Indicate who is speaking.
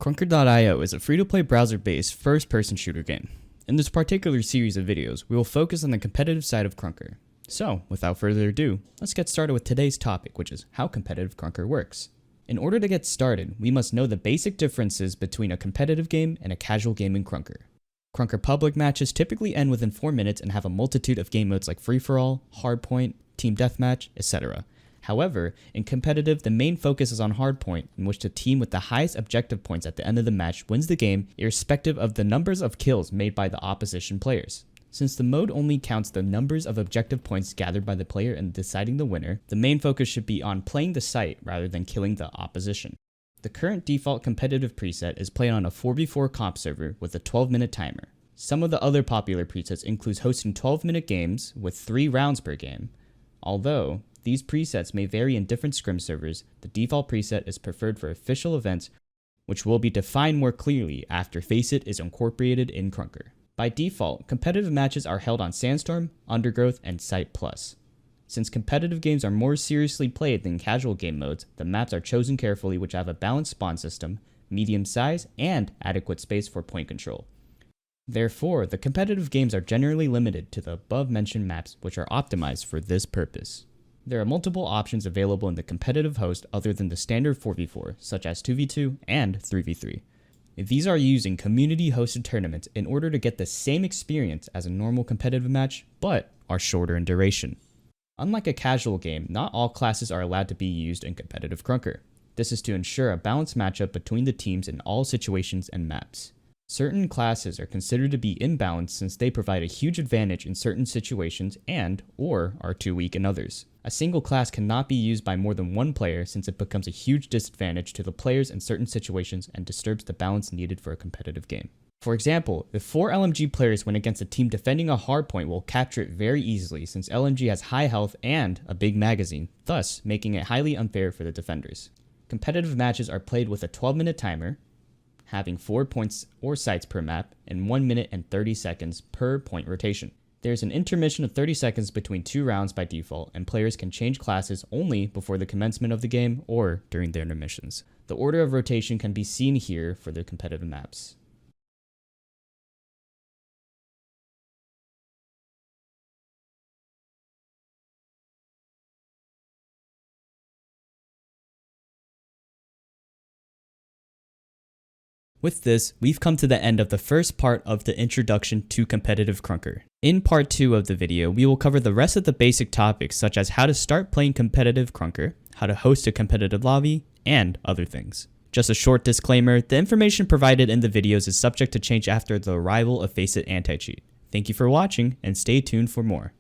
Speaker 1: Krunker.io is a free-to-play browser-based first-person shooter game. In this particular series of videos, we will focus on the competitive side of Krunker. So, without further ado, let's get started with today's topic, which is how competitive Krunker works. In order to get started, we must know the basic differences between a competitive game and a casual game in Krunker. Krunker public matches typically end within 4 minutes and have a multitude of game modes like free-for-all, hardpoint, team deathmatch, etc. However, in competitive, the main focus is on hardpoint, in which the team with the highest objective points at the end of the match wins the game, irrespective of the numbers of kills made by the opposition players. Since the mode only counts the numbers of objective points gathered by the player in deciding the winner, the main focus should be on playing the site rather than killing the opposition. The current default competitive preset is played on a 4v4 comp server with a 12-minute timer. Some of the other popular presets include hosting 12-minute games with 3 rounds per game. Although these presets may vary in different scrim servers, the default preset is preferred for official events, which will be defined more clearly after FACEIT is incorporated in Krunker. By default, competitive matches are held on Sandstorm, Undergrowth, and Site Plus. Since competitive games are more seriously played than casual game modes, the maps are chosen carefully, which have a balanced spawn system, medium size, and adequate space for point control. Therefore, the competitive games are generally limited to the above-mentioned maps, which are optimized for this purpose. There are multiple options available in the competitive host other than the standard 4v4, such as 2v2 and 3v3. These are used in community-hosted tournaments in order to get the same experience as a normal competitive match, but are shorter in duration. Unlike a casual game, not all classes are allowed to be used in competitive Krunker. This is to ensure a balanced matchup between the teams in all situations and maps. Certain classes are considered to be imbalanced since they provide a huge advantage in certain situations or are too weak in others. A single class cannot be used by more than one player since it becomes a huge disadvantage to the players in certain situations and disturbs the balance needed for a competitive game. For example, if 4 LMG players went against a team defending a hardpoint will capture it very easily since LMG has high health and a big magazine, thus making it highly unfair for the defenders. Competitive matches are played with a 12-minute timer, having 4 points or sites per map, and 1 minute and 30 seconds per point rotation. There's an intermission of 30 seconds between 2 rounds by default, and players can change classes only before the commencement of the game or during their intermissions. The order of rotation can be seen here for the competitive maps. With this, we've come to the end of the first part of the introduction to competitive Krunker. In part 2 of the video, we will cover the rest of the basic topics such as how to start playing competitive Krunker, how to host a competitive lobby, and other things. Just a short disclaimer, the information provided in the videos is subject to change after the arrival of FACEIT Anti-Cheat. Thank you for watching, and stay tuned for more.